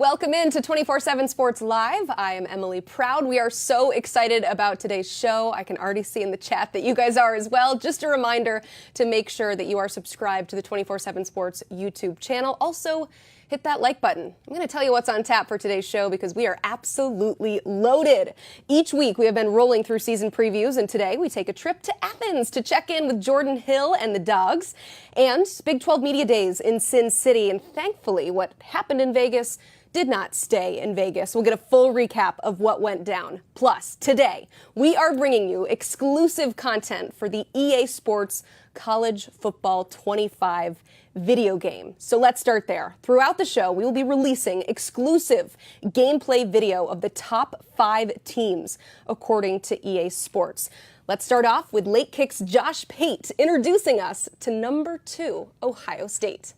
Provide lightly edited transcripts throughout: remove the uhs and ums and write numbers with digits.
Welcome into 247 Sports Live. I am Emily Proud. We are so excited about today's show. I can already see in the chat that you guys are as well. Just a reminder to make sure that you are subscribed to the 247 Sports YouTube channel. Also, hit that like button. I'm going to tell you what's on tap for today's show because we are absolutely loaded. Each week we have been rolling through season previews, and today we take a trip to Athens to check in with Jordan Hill and the Dogs, and Big 12 Media Days in Sin City. And thankfully, what happened in Vegas did not stay in Vegas. We'll get a full recap of what went down. Plus, today, we are bringing you exclusive content for the EA Sports College Football 25 video game. So let's start there. Throughout the show, we will be releasing exclusive gameplay video of the top 5 teams, according to EA Sports. Let's start off with Late Kick's Josh Pate introducing us to number 2, Ohio State.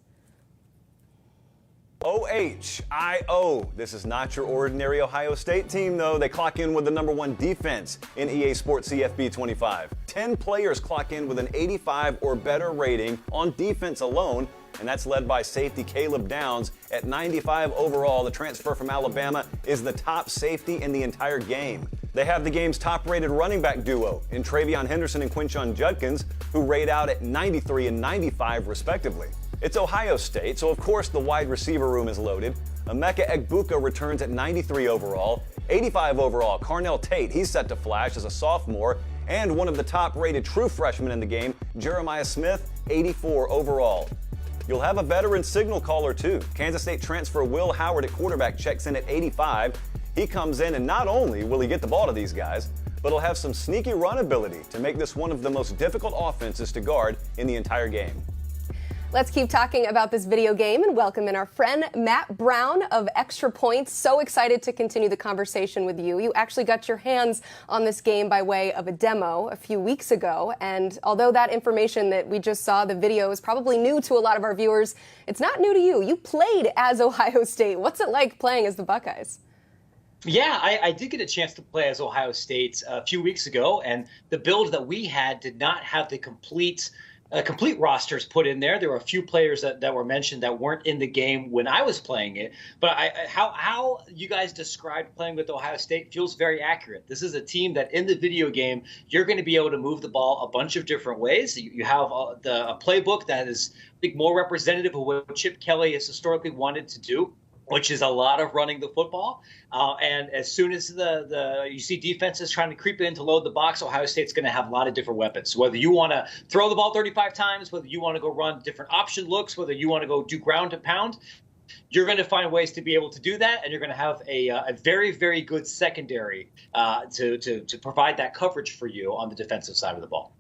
OHIO. This is not your ordinary Ohio State team, though. They clock in with the number 1 defense in EA Sports CFB 25. 10 players clock in with an 85 or better rating on defense alone, and that's led by safety Caleb Downs at 95 overall. The transfer from Alabama is the top safety in the entire game. They have the game's top-rated running back duo in Travion Henderson and Quinshon Judkins, who rate out at 93 and 95 respectively. It's Ohio State, so of course the wide receiver room is loaded. Emeka Egbuka returns at 93 overall. 85 overall, Carnell Tate, he's set to flash as a sophomore. And one of the top-rated true freshmen in the game, Jeremiah Smith, 84 overall. You'll have a veteran signal caller too. Kansas State transfer Will Howard at quarterback checks in at 85. He comes in and not only will he get the ball to these guys, but he'll have some sneaky run ability to make this one of the most difficult offenses to guard in the entire game. Let's keep talking about this video game and welcome in our friend Matt Brown of ExtraPoints. So excited to continue the conversation with you. You actually got your hands on this game by way of a demo a few weeks ago. And although that information that we just saw, the video, is probably new to a lot of our viewers, it's not new to you. You played as Ohio State. What's it like playing as the Buckeyes? Yeah, I did get a chance to play as Ohio State a few weeks ago, and the build that we had did not have the complete rosters put in there. There were a few players that were mentioned that weren't in the game when I was playing it. But how you guys described playing with Ohio State feels very accurate. This is a team that in the video game, you're going to be able to move the ball a bunch of different ways. You have a playbook that is, I think, more representative of what Chip Kelly has historically wanted to do, which is a lot of running the football. And as soon as you see defenses trying to creep in to load the box, Ohio State's going to have a lot of different weapons. Whether you want to throw the ball 35 times, whether you want to go run different option looks, whether you want to go do ground and pound, you're going to find ways to be able to do that, and you're going to have a very, very good secondary to provide that coverage for you on the defensive side of the ball.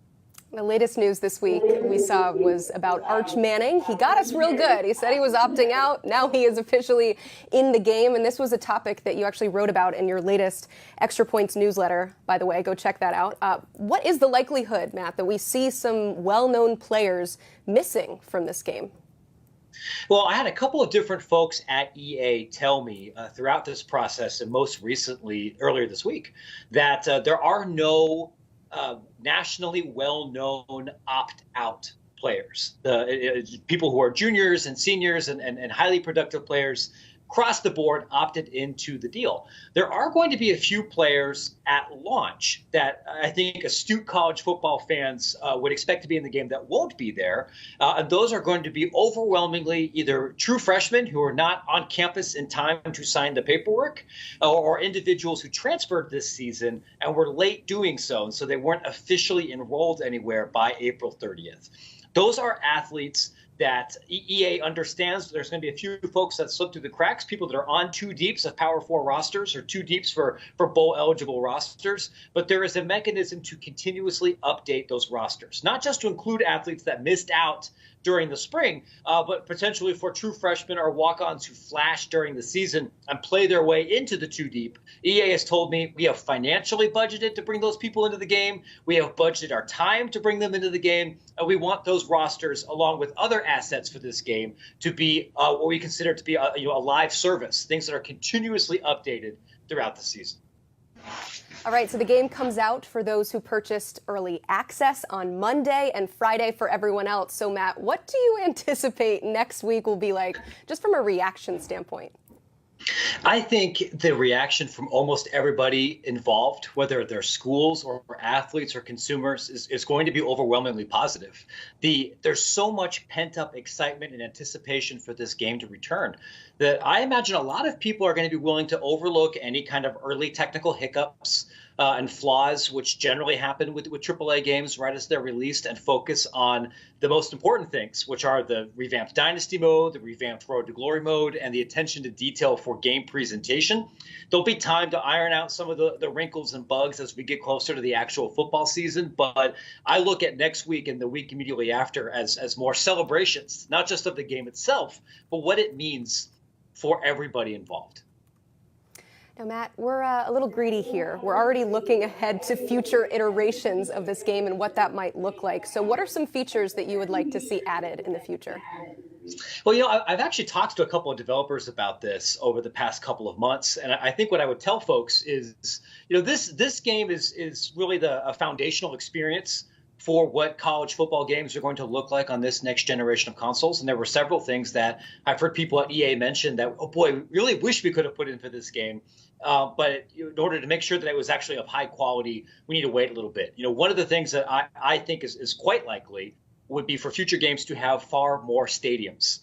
The latest news this week we saw was about Arch Manning. He got us real good. He said he was opting out. Now he is officially in the game. And this was a topic that you actually wrote about in your latest Extra Points newsletter. By the way, go check that out. What is the likelihood, Matt, that we see some well-known players missing from this game? Well, I had a couple of different folks at EA tell me throughout this process, and most recently earlier this week, that there are no nationally well-known opt-out players. People who are juniors and seniors and highly productive players across the board opted into the deal. There are going to be a few players at launch that I think astute college football fans would expect to be in the game that won't be there. And those are going to be overwhelmingly either true freshmen who are not on campus in time to sign the paperwork, or individuals who transferred this season and were late doing so, and so they weren't officially enrolled anywhere by April 30th. Those are athletes that EA understands. There's going to be a few folks that slip through the cracks, people that are on 2 deeps of Power 4 rosters or 2 deeps for bowl-eligible rosters. But there is a mechanism to continuously update those rosters, not just to include athletes that missed out during the spring, but potentially for true freshmen or walk-ons who flash during the season and play their way into the 2 deep. EA has told me we have financially budgeted to bring those people into the game. We have budgeted our time to bring them into the game. And we want those rosters, along with other assets for this game, to be what we consider to be a live service, things that are continuously updated throughout the season. All right, so the game comes out for those who purchased early access on Monday and Friday for everyone else. So, Matt, what do you anticipate next week will be like, just from a reaction standpoint? I think the reaction from almost everybody involved, whether they're schools or athletes or consumers, is going to be overwhelmingly positive. There's so much pent-up excitement and anticipation for this game to return that I imagine a lot of people are going to be willing to overlook any kind of early technical hiccups and flaws, which generally happen with AAA games right as they're released, and focus on the most important things, which are the revamped Dynasty mode, the revamped Road to Glory mode, and the attention to detail for game presentation. There'll be time to iron out some of the wrinkles and bugs as we get closer to the actual football season, but I look at next week and the week immediately after as more celebrations, not just of the game itself, but what it means for everybody involved. Now, Matt, we're a little greedy here. We're already looking ahead to future iterations of this game and what that might look like. So what are some features that you would like to see added in the future? Well, I've actually talked to a couple of developers about this over the past couple of months. And I think what I would tell folks is, this game is really a foundational experience for what college football games are going to look like on this next generation of consoles. And there were several things that I've heard people at EA mention that, oh boy, we really wish we could have put in for this game. But in order to make sure that it was actually of high quality, we need to wait a little bit. One of the things that I think is quite likely would be for future games to have far more stadiums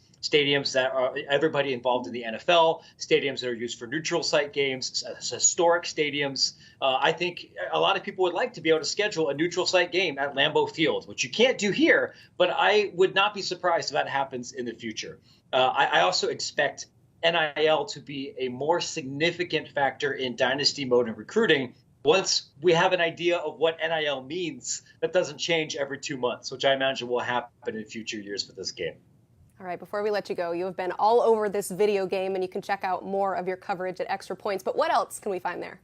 that are everybody involved in the NFL, stadiums that are used for neutral site games, historic stadiums. I think a lot of people would like to be able to schedule a neutral site game at Lambeau Field, which you can't do here, but I would not be surprised if that happens in the future. I also expect NIL to be a more significant factor in dynasty mode and recruiting once we have an idea of what NIL means that doesn't change every 2 months, which I imagine will happen in future years for this game. All right, before we let you go, you have been all over this video game, and you can check out more of your coverage at Extra Points. But what else can we find there?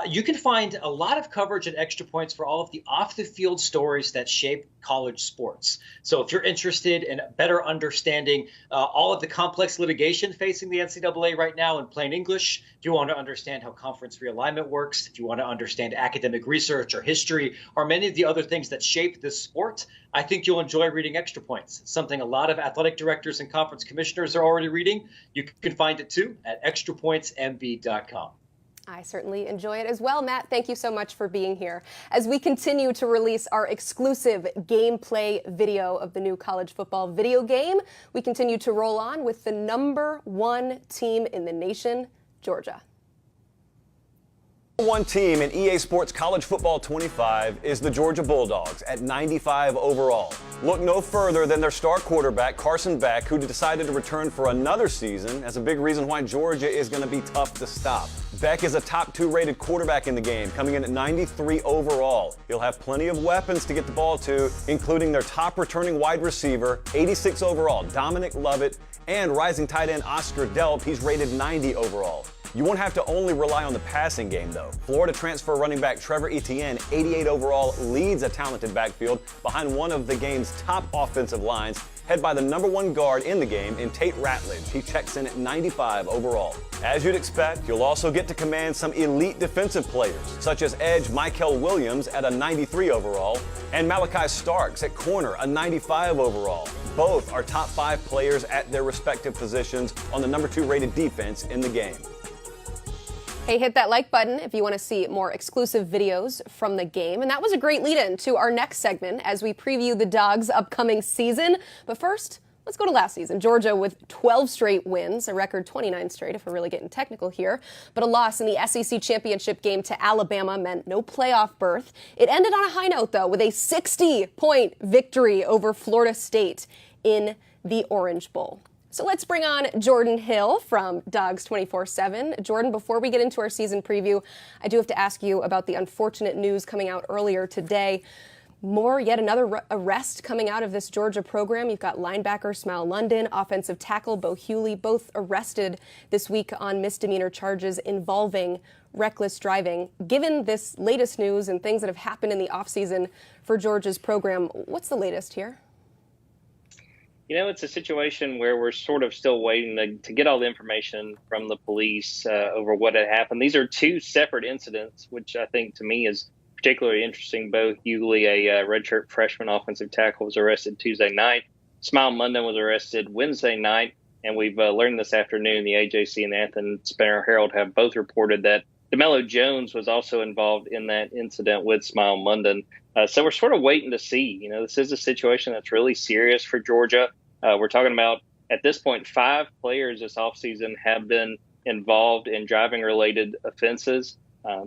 You can find a lot of coverage at Extra Points for all of the off-the-field stories that shape college sports. So if you're interested in better understanding all of the complex litigation facing the NCAA right now in plain English, if you want to understand how conference realignment works, if you want to understand academic research or history, or many of the other things that shape this sport, I think you'll enjoy reading Extra Points. It's something a lot of athletic directors and conference commissioners are already reading. You can find it too at extrapointsmb.com. I certainly enjoy it as well. Matt, thank you so much for being here. As we continue to release our exclusive gameplay video of the new college football video game, we continue to roll on with the #1 team in the nation, Georgia. One team in EA Sports College Football 25 is the Georgia Bulldogs at 95 overall. Look no further than their star quarterback, Carson Beck, who decided to return for another season as a big reason why Georgia is going to be tough to stop. Beck is a top 2 rated quarterback in the game, coming in at 93 overall. He'll have plenty of weapons to get the ball to, including their top returning wide receiver, 86 overall, Dominic Lovett, and rising tight end Oscar Delp. He's rated 90 overall. You won't have to only rely on the passing game, though. Florida transfer running back Trevor Etienne, 88 overall, leads a talented backfield behind one of the game's top offensive lines, head by the #1 guard in the game in Tate Ratledge. He checks in at 95 overall. As you'd expect, you'll also get to command some elite defensive players, such as edge Michael Williams at a 93 overall, and Malachi Starks at corner, a 95 overall. Both are top 5 players at their respective positions on the #2 rated defense in the game. Hey, hit that like button if you want to see more exclusive videos from the game. And that was a great lead-in to our next segment as we preview the Dogs' upcoming season. But first, let's go to last season. Georgia with 12 straight wins, a record 29 straight if we're really getting technical here. But a loss in the SEC championship game to Alabama meant no playoff berth. It ended on a high note, though, with a 60-point victory over Florida State in the Orange Bowl. So let's bring on Jordan Hill from Dawgs247. Jordan, before we get into our season preview, I do have to ask you about the unfortunate news coming out earlier today. Yet another arrest coming out of this Georgia program. You've got linebacker Smile London, offensive tackle Bo Hewley, both arrested this week on misdemeanor charges involving reckless driving. Given this latest news and things that have happened in the offseason for Georgia's program, what's the latest here? It's a situation where we're sort of still waiting to get all the information from the police over what had happened. These are 2 separate incidents, which I think to me is particularly interesting. Bo Hewley, a redshirt freshman offensive tackle, was arrested Tuesday night. Smile London was arrested Wednesday night. And we've learned this afternoon, the AJC and the Athens Spanner-Herald have both reported that DeMello Jones was also involved in that incident with Smile Munden. So we're sort of waiting to see. You know, this is a situation that's really serious for Georgia. We're talking about, at this point, 5 players this offseason have been involved in driving-related offenses.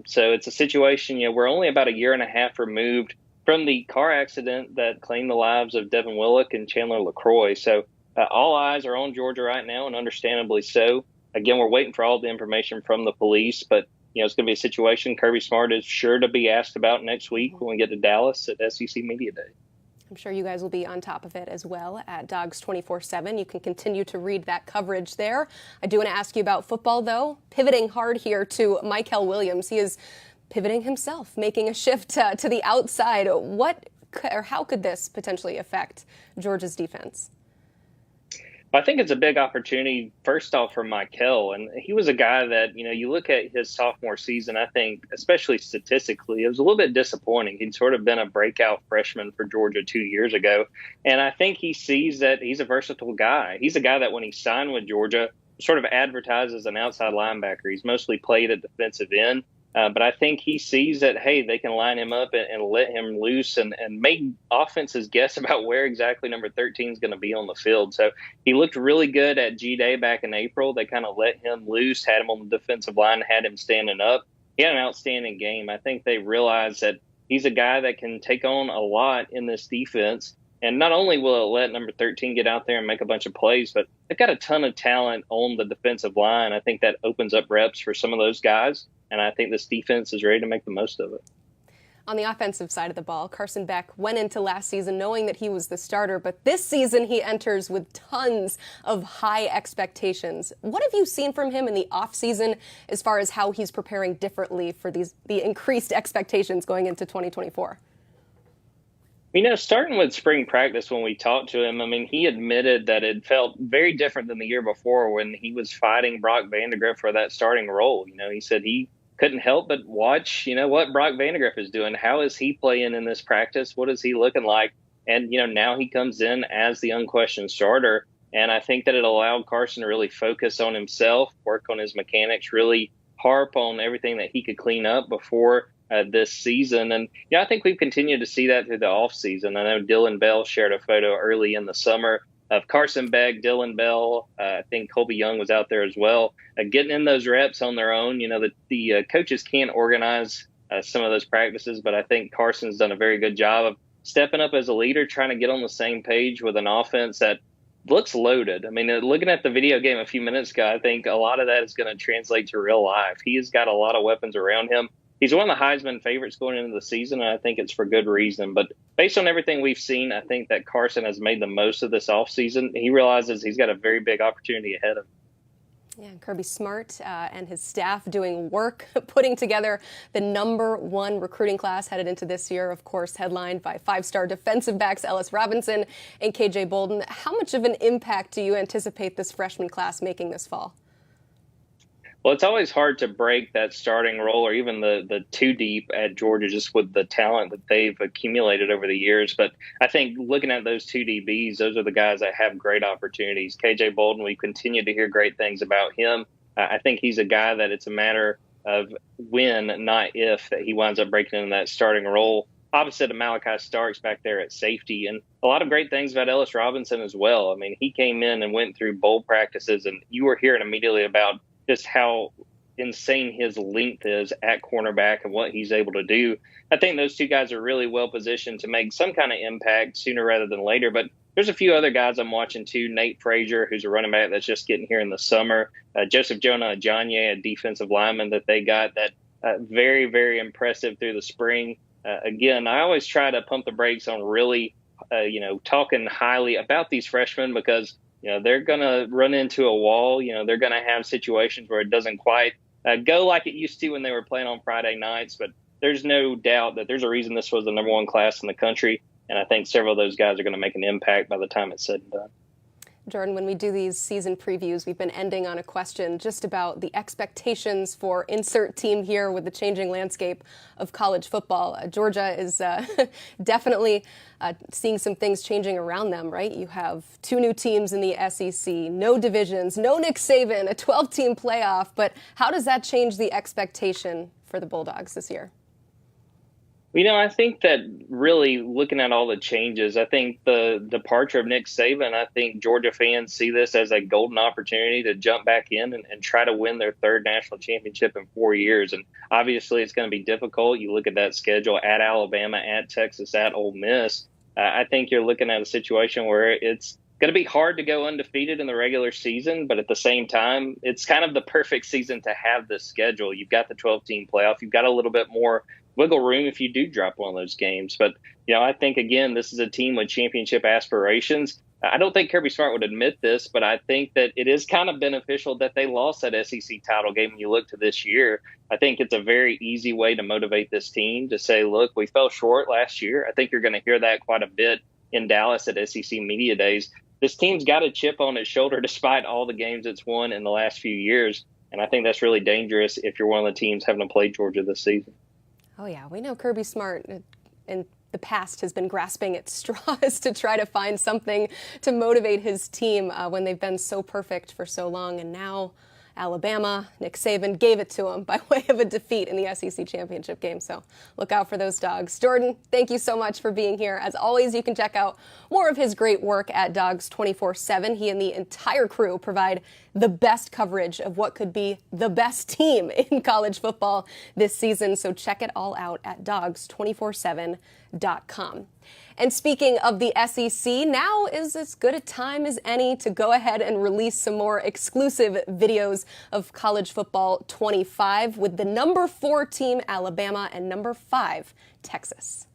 So it's a situation, you know, we're only about a year and a half removed from the car accident that claimed the lives of Devin Willock and Chandler LaCroix. So all eyes are on Georgia right now, and understandably so. Again, we're waiting for all the information from the police, but you know, it's going to be a situation Kirby Smart is sure to be asked about next week when we get to Dallas at SEC Media Day. I'm sure you guys will be on top of it as well at Dawgs247. You can continue to read that coverage there. I do want to ask you about football, though. Pivoting hard here to Michael Williams. He is pivoting himself, making a shift to the outside. How could this potentially affect Georgia's defense? I think it's a big opportunity, first off, for Michael. And he was a guy that, you know, you look at his sophomore season, I think, especially statistically, it was a little bit disappointing. He'd sort of been a breakout freshman for Georgia 2 years ago. And I think he sees that he's a versatile guy. He's a guy that when he signed with Georgia, sort of advertised as an outside linebacker. He's mostly played at defensive end. But I think he sees that, hey, they can line him up and let him loose and make offenses guess about where exactly number 13 is going to be on the field. So he looked really good at G-Day back in April. They kind of let him loose, had him on the defensive line, had him standing up. He had an outstanding game. I think they realized that he's a guy that can take on a lot in this defense. And not only will it let number 13 get out there and make a bunch of plays, but they've got a ton of talent on the defensive line. I think that opens up reps for some of those guys. And I think this defense is ready to make the most of it. On the offensive side of the ball, Carson Beck went into last season knowing that he was the starter, but this season he enters with tons of high expectations. What have you seen from him in the offseason as far as how he's preparing differently for the increased expectations going into 2024? You know, starting with spring practice, when we talked to him, I mean, he admitted that it felt very different than the year before when he was fighting Brock Vandagriff for that starting role. You know, he said he couldn't help but watch, you know, what Brock Vandagriff is doing. How is he playing in this practice? What is he looking like? And, you know, now he comes in as the unquestioned starter. And I think that it allowed Carson to really focus on himself, work on his mechanics, really harp on everything that he could clean up before this season. And yeah, I think we've continued to see that through the offseason. I know Dylan Bell shared a photo early in the summer of Carson Beck, Dylan Bell. I think Colby Young was out there as well, getting in those reps on their own. You know, the coaches can't organize some of those practices, but I think Carson's done a very good job of stepping up as a leader, trying to get on the same page with an offense that looks loaded. I mean, looking at the video game a few minutes ago, I think a lot of that is going to translate to real life. He has got a lot of weapons around him. He's one of the Heisman favorites going into the season, and I think it's for good reason. But based on everything we've seen, I think that Carson has made the most of this offseason. He realizes he's got a very big opportunity ahead of him. Yeah, Kirby Smart and his staff doing work, putting together the #1 recruiting class headed into this year, of course, headlined by 5-star defensive backs Ellis Robinson and KJ Bolden. How much of an impact do you anticipate this freshman class making this fall? Well, it's always hard to break that starting role or even the two deep at Georgia just with the talent that they've accumulated over the years. But I think looking at those two DBs, those are the guys that have great opportunities. KJ Bolden, we continue to hear great things about him. I think he's a guy that it's a matter of when, not if, that he winds up breaking into that starting role. Opposite of Malachi Starks back there at safety. And a lot of great things about Ellis Robinson as well. I mean, he came in and went through bowl practices, and you were hearing immediately about just how insane his length is at cornerback and what he's able to do. I think those two guys are really well positioned to make some kind of impact sooner rather than later. But there's a few other guys I'm watching too. Nate Frazier, who's a running back that's just getting here in the summer. Joseph Jonah Ajanye, a defensive lineman that they got that very, very impressive through the spring. Again, I always try to pump the brakes on really, talking highly about these freshmen because they're going to run into a wall. They're going to have situations where it doesn't quite go like it used to when they were playing on Friday nights. But there's no doubt that there's a reason this was the #1 class in the country. And I think several of those guys are going to make an impact by the time it's said and done. Jordan, when we do these season previews, we've been ending on a question just about the expectations for insert team here with the changing landscape of college football. Georgia is definitely seeing some things changing around them, right? You have 2 new teams in the SEC, no divisions, no Nick Saban, a 12-team playoff. But how does that change the expectation for the Bulldogs this year? I think that really looking at all the changes, I think the departure of Nick Saban, I think Georgia fans see this as a golden opportunity to jump back in and try to win their 3rd national championship in 4 years. And obviously it's going to be difficult. You look at that schedule at Alabama, at Texas, at Ole Miss. I think you're looking at a situation where it's going to be hard to go undefeated in the regular season, but at the same time, it's kind of the perfect season to have this schedule. You've got the 12-team playoff. You've got a little bit more wiggle room if you do drop one of those games. But, I think, again, this is a team with championship aspirations. I don't think Kirby Smart would admit this, but I think that it is kind of beneficial that they lost that SEC title game when you look to this year. I think it's a very easy way to motivate this team to say, look, we fell short last year. I think you're going to hear that quite a bit in Dallas at SEC Media Days. This team's got a chip on its shoulder despite all the games it's won in the last few years. And I think that's really dangerous if you're one of the teams having to play Georgia this season. Oh, yeah. We know Kirby Smart in the past has been grasping at straws to try to find something to motivate his team when they've been so perfect for so long. And now Alabama, Nick Saban gave it to him by way of a defeat in the SEC championship game. So look out for those dogs. Jordan, thank you so much for being here. As always, you can check out more of his great work at Dawgs247. He and the entire crew provide the best coverage of what could be the best team in college football this season. So check it all out at Dawgs247.com. And speaking of the SEC, now is as good a time as any to go ahead and release some more exclusive videos of college football 25 with the number 4 team, Alabama, and number 5, Texas.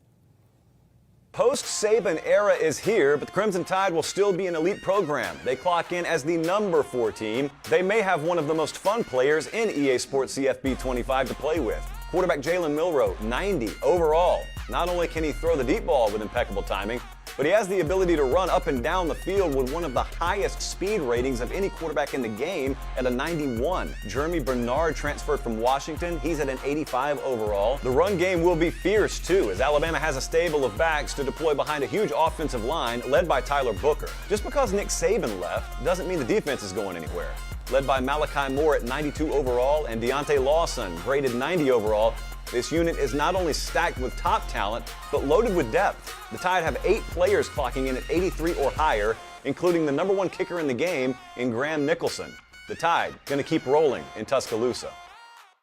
Post-Saban era is here, but the Crimson Tide will still be an elite program. They clock in as the number 4 team. They may have one of the most fun players in EA Sports CFB 25 to play with. Quarterback Jalen Milroe, 90 overall. Not only can he throw the deep ball with impeccable timing, but he has the ability to run up and down the field with one of the highest speed ratings of any quarterback in the game at a 91. Jeremy Bernard transferred from Washington. He's at an 85 overall. The run game will be fierce, too, as Alabama has a stable of backs to deploy behind a huge offensive line led by Tyler Booker. Just because Nick Saban left doesn't mean the defense is going anywhere. Led by Malachi Moore at 92 overall and Deontay Lawson graded 90 overall, this unit is not only stacked with top talent, but loaded with depth. The Tide have 8 players clocking in at 83 or higher, including the number 1 kicker in the game in Graham Nicholson. The Tide going to keep rolling in Tuscaloosa.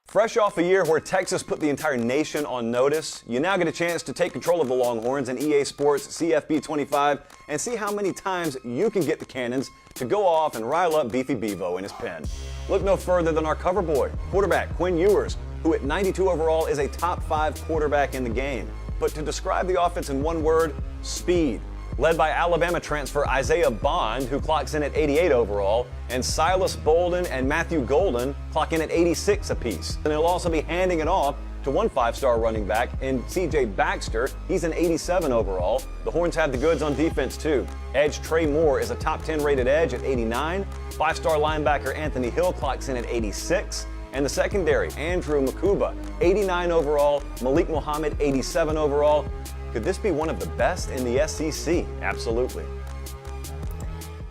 Fresh off a year where Texas put the entire nation on notice, you now get a chance to take control of the Longhorns in EA Sports CFB 25 and see how many times you can get the Cannons to go off and rile up Beefy Bevo in his pen. Look no further than our cover boy, quarterback Quinn Ewers, who at 92 overall is a top 5 quarterback in the game. But to describe the offense in one word, speed. Led by Alabama transfer Isaiah Bond, who clocks in at 88 overall, and Silas Bolden and Matthew Golden clock in at 86 apiece. And they'll also be handing it off to one 5-star running back in C.J. Baxter. He's an 87 overall. The Horns have the goods on defense, too. Edge Trey Moore is a top 10 rated edge at 89. 5-star linebacker Anthony Hill clocks in at 86. And the secondary, Andrew Makuba, 89 overall. Malik Muhammad, 87 overall. Could this be one of the best in the SEC? Absolutely.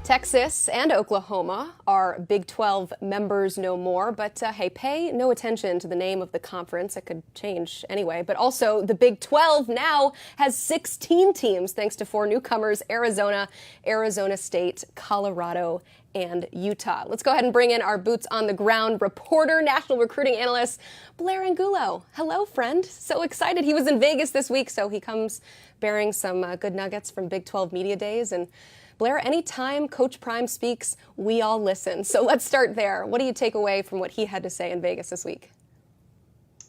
Texas and Oklahoma are Big 12 members no more, but hey, pay no attention to the name of the conference. It could change anyway. But also, the Big 12 now has 16 teams thanks to 4 newcomers: Arizona, Arizona State, Colorado, and Utah. Let's go ahead and bring in our boots on the ground reporter, national recruiting analyst, Blair Angulo. Hello, friend. So excited. He was in Vegas this week, so he comes bearing some good nuggets from Big 12 Media Days. And Blair, anytime Coach Prime speaks, we all listen. So let's start there. What do you take away from what he had to say in Vegas this week?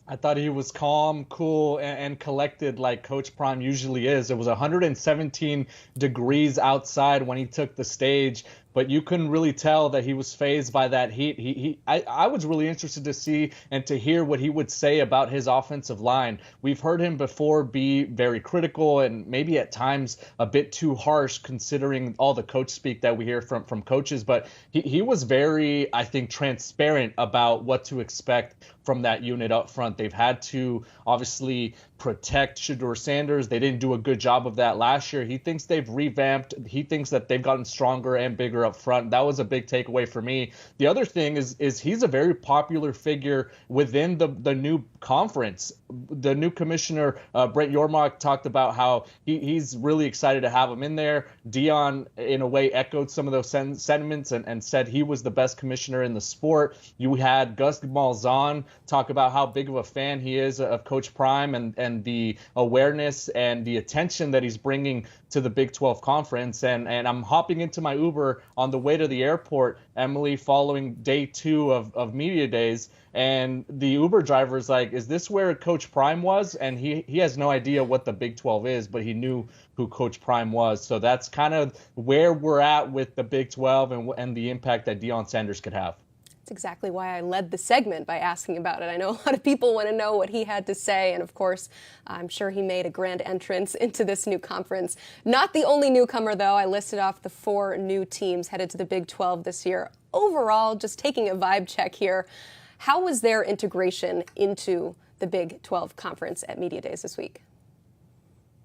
I thought he was calm, cool, and collected like Coach Prime usually is. It was 117 degrees outside when he took the stage, but you couldn't really tell that he was fazed by that heat. I was really interested to see and to hear what he would say about his offensive line. We've heard him before be very critical and maybe at times a bit too harsh considering all the coach speak that we hear from coaches, but he was very, I think, transparent about what to expect from that unit up front. They've had to obviously protect Deion Sanders. They didn't do a good job of that last year. He thinks they've revamped. He thinks that they've gotten stronger and bigger up front. That was a big takeaway for me. The other thing is he's a very popular figure within the new conference. The new commissioner, Brett Yormark, talked about how he's really excited to have him in there. Deion, in a way, echoed some of those sentiments and said he was the best commissioner in the sport. You had Gus Malzahn talk about how big of a fan he is of Coach Prime and the awareness and the attention that he's bringing to the Big 12 Conference. And I'm hopping into my Uber on the way to the airport, Emily, following day 2 of media days. And the Uber driver's like, is this where Coach Prime was? And he has no idea what the Big 12 is, but he knew who Coach Prime was. So that's kind of where we're at with the Big 12 and the impact that Deion Sanders could have. That's exactly why I led the segment by asking about it. I know a lot of people want to know what he had to say, and of course, I'm sure he made a grand entrance into this new conference. Not the only newcomer, though. I listed off the 4 new teams headed to the Big 12 this year. Overall, just taking a vibe check here, how was their integration into the Big 12 Conference at Media Days this week?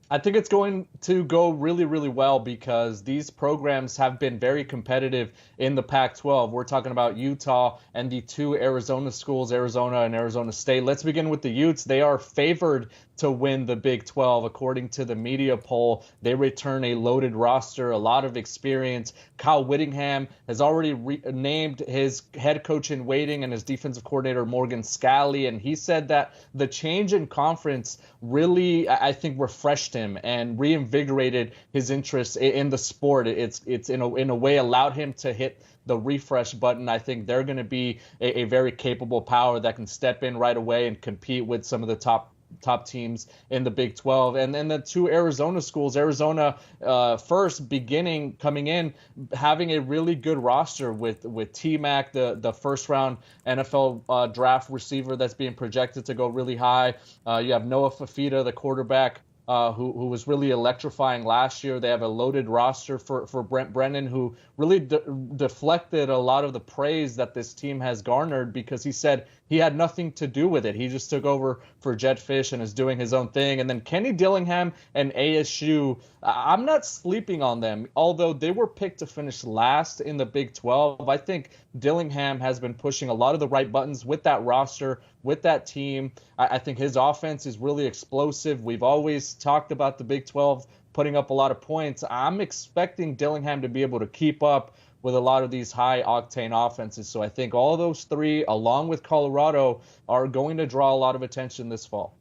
I think it's going to go really, really well because these programs have been very competitive in the Pac-12. We're talking about Utah and the 2 Arizona schools, Arizona and Arizona State. Let's begin with the Utes. They are favored to win the Big 12. According to the media poll, they return a loaded roster, a lot of experience. Kyle Whittingham has already named his head coach in waiting and his defensive coordinator, Morgan Scalley, and he said that the change in conference really, I think, refreshed him and reinvigorated his interest in the sport. It's in a way allowed him to hit the refresh button. I think they're going to be a very capable power that can step in right away and compete with some of the top teams in the Big 12. And then the 2 Arizona schools, Arizona first coming in, having a really good roster with T-Mac, the first round NFL draft receiver that's being projected to go really high. You have Noah Fafita, the quarterback, who was really electrifying last year. They have a loaded roster for Brent Brennan, who really deflected a lot of the praise that this team has garnered because he said he had nothing to do with it. He just took over for Jedd Fisch and is doing his own thing. And then Kenny Dillingham and ASU, I'm not sleeping on them, although they were picked to finish last in the Big 12. I think Dillingham has been pushing a lot of the right buttons with that roster, with that team. I think his offense is really explosive. We've always talked about the Big 12 putting up a lot of points. I'm expecting Dillingham to be able to keep up with a lot of these high-octane offenses. So I think all those 3, along with Colorado, are going to draw a lot of attention this fall.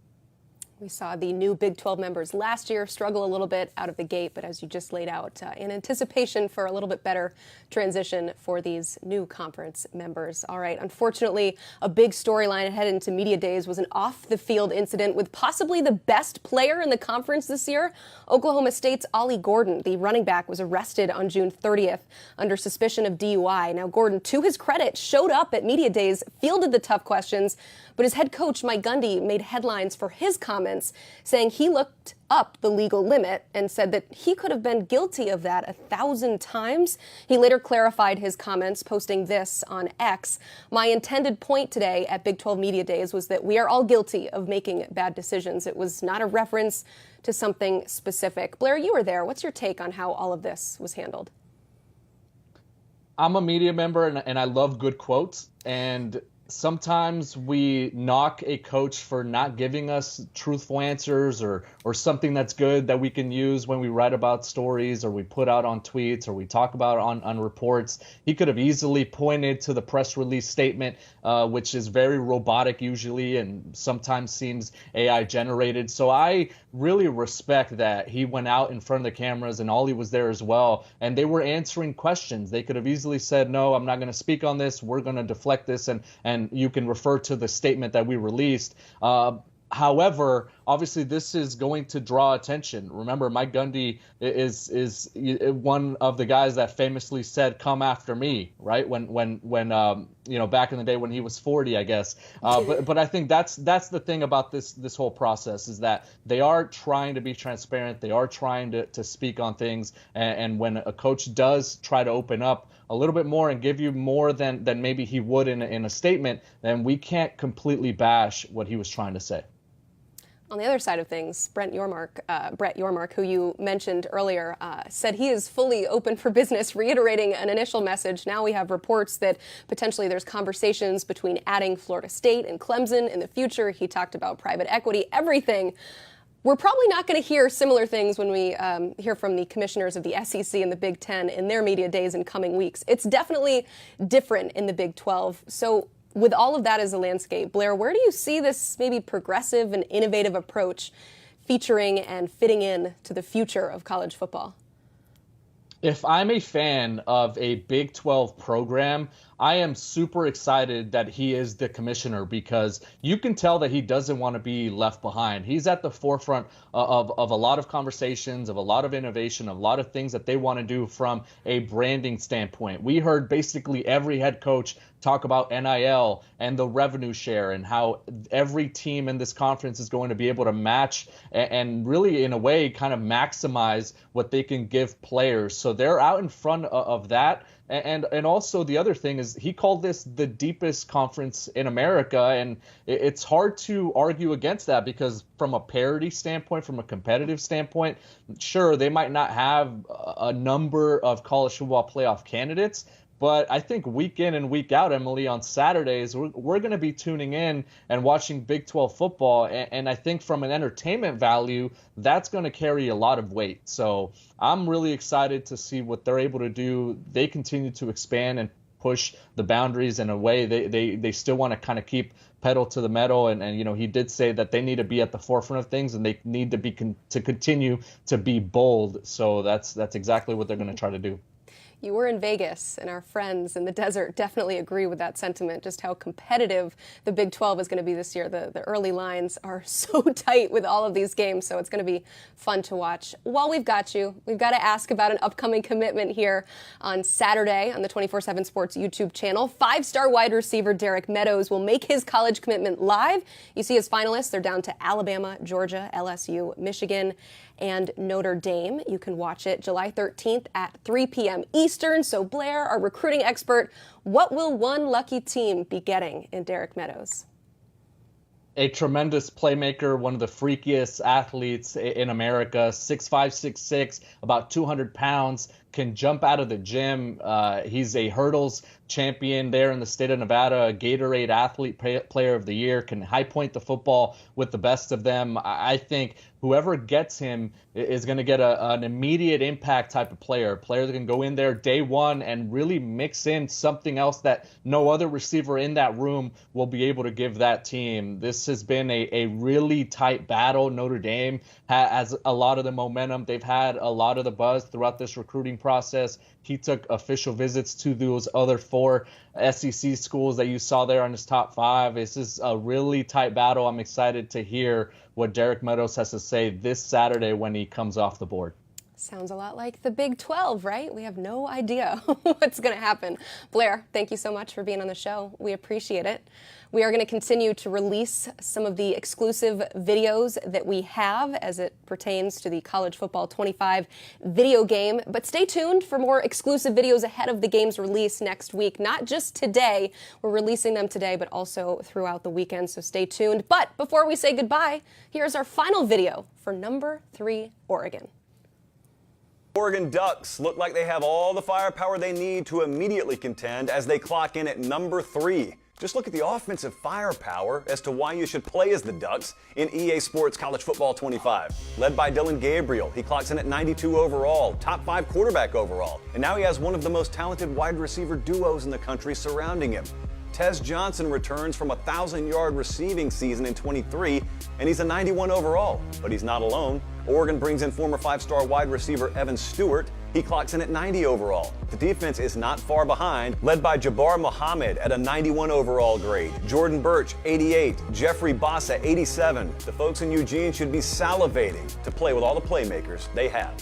We saw the new Big 12 members last year struggle a little bit out of the gate, but as you just laid out, in anticipation for a little bit better transition for these new conference members. All right, unfortunately, a big storyline ahead into Media Days was an off-the-field incident with possibly the best player in the conference this year. Oklahoma State's Ollie Gordon, the running back, was arrested on June 30th under suspicion of DUI. Now, Gordon, to his credit, showed up at Media Days, fielded the tough questions, but his head coach, Mike Gundy, made headlines for his comments, saying he looked up the legal limit and said that he could have been guilty of that 1,000 times. He later clarified his comments, posting this on X. My intended point today at Big 12 Media Days was that we are all guilty of making bad decisions. It was not a reference to something specific. Blair, you were there. What's your take on how all of this was handled? I'm a media member and I love good quotes, and sometimes we knock a coach for not giving us truthful answers or something that's good that we can use when we write about stories or we put out on tweets or we talk about on reports. He could have easily pointed to the press release statement, which is very robotic usually and sometimes seems AI generated. So I really respect that he went out in front of the cameras and Ollie was there as well. And they were answering questions. They could have easily said, no, I'm not going to speak on this. We're going to deflect this and you can refer to the statement that we released. However, obviously this is going to draw attention. Remember, Mike Gundy is one of the guys that famously said, "Come after me," right? When back in the day when he was 40, I guess. But I think that's the thing about this whole process, is that they are trying to be transparent. They are trying to speak on things, and when a coach does try to open up a little bit more and give you more than maybe he would in a statement, then we can't completely bash what he was trying to say. On the other side of things, Brett Yormark, who you mentioned earlier, said he is fully open for business, reiterating an initial message. Now we have reports that potentially there's conversations between adding Florida State and Clemson in the future. He talked about private equity, everything. We're probably not going to hear similar things when we hear from the commissioners of the SEC and the Big Ten in their media days in coming weeks. It's definitely different in the Big 12. So with all of that as a landscape, Blair, where do you see this maybe progressive and innovative approach featuring and fitting in to the future of college football? If I'm a fan of a Big 12 program, I am super excited that he is the commissioner, because you can tell that he doesn't want to be left behind. He's at the forefront of a lot of conversations, of a lot of innovation, of a lot of things that they want to do from a branding standpoint. We heard basically every head coach talk about NIL and the revenue share and how every team in this conference is going to be able to match and really, in a way, kind of maximize what they can give players. So they're out in front of that. And also the other thing is, he called this the deepest conference in America, and it's hard to argue against that, because from a parity standpoint, from a competitive standpoint, sure, they might not have a number of college football playoff candidates, but I think week in and week out, Emily, on Saturdays, we're going to be tuning in and watching Big 12 football. And I think from an entertainment value, that's going to carry a lot of weight. So I'm really excited to see what they're able to do. They continue to expand and push the boundaries in a way. They still want to kind of keep pedal to the metal. And he did say that they need to be at the forefront of things, and they need to continue to be bold. So that's exactly what they're going to try to do. You were in Vegas, and our friends in the desert definitely agree with that sentiment, just how competitive the Big 12 is going to be this year. The early lines are so tight with all of these games, so it's going to be fun to watch. While we've got you, we've got to ask about an upcoming commitment here on Saturday on the 247 Sports YouTube channel. 5-star wide receiver Derek Meadows will make his college commitment live. You see his finalists, they're down to Alabama, Georgia, LSU, Michigan, and Notre Dame. You can watch it July 13th at 3 p.m. Eastern. So Blair, our recruiting expert, what will one lucky team be getting in Derek Meadows? A tremendous playmaker, one of the freakiest athletes in America, 6'5", 6'6", about 200 pounds, can jump out of the gym. He's a hurdles champion there in the state of Nevada, a Gatorade Athlete Player of the Year, can high point the football with the best of them. I think whoever gets him is going to get an immediate impact type of player, a player that can go in there day one and really mix in something else that no other receiver in that room will be able to give that team. This has been a really tight battle. Notre Dame has a lot of the momentum. They've had a lot of the buzz throughout this recruiting process. He took official visits to those other 4 SEC schools that you saw there on his top 5. This is a really tight battle. I'm excited to hear what Derek Meadows has to say this Saturday when he comes off the board. Sounds a lot like the Big 12, right? We have no idea what's going to happen. Blair, thank you so much for being on the show. We appreciate it. We are going to continue to release some of the exclusive videos that we have as it pertains to the College Football 25 video game. But stay tuned for more exclusive videos ahead of the game's release next week. Not just today. We're releasing them today, but also throughout the weekend. So stay tuned. But before we say goodbye, here's our final video for number 3, Oregon. Oregon Ducks look like they have all the firepower they need to immediately contend as they clock in at number 3. Just look at the offensive firepower as to why you should play as the Ducks in EA Sports College Football 25. Led by Dylan Gabriel, he clocks in at 92 overall, top 5 quarterback overall, and now he has one of the most talented wide receiver duos in the country surrounding him. Tez Johnson returns from a 1,000-yard receiving season in 23, and he's a 91 overall. But he's not alone. Oregon brings in former 5-star wide receiver Evan Stewart. He clocks in at 90 overall. The defense is not far behind, led by Jabbar Muhammad at a 91 overall grade, Jordan Birch, 88, Jeffrey Bassa, 87. The folks in Eugene should be salivating to play with all the playmakers they have.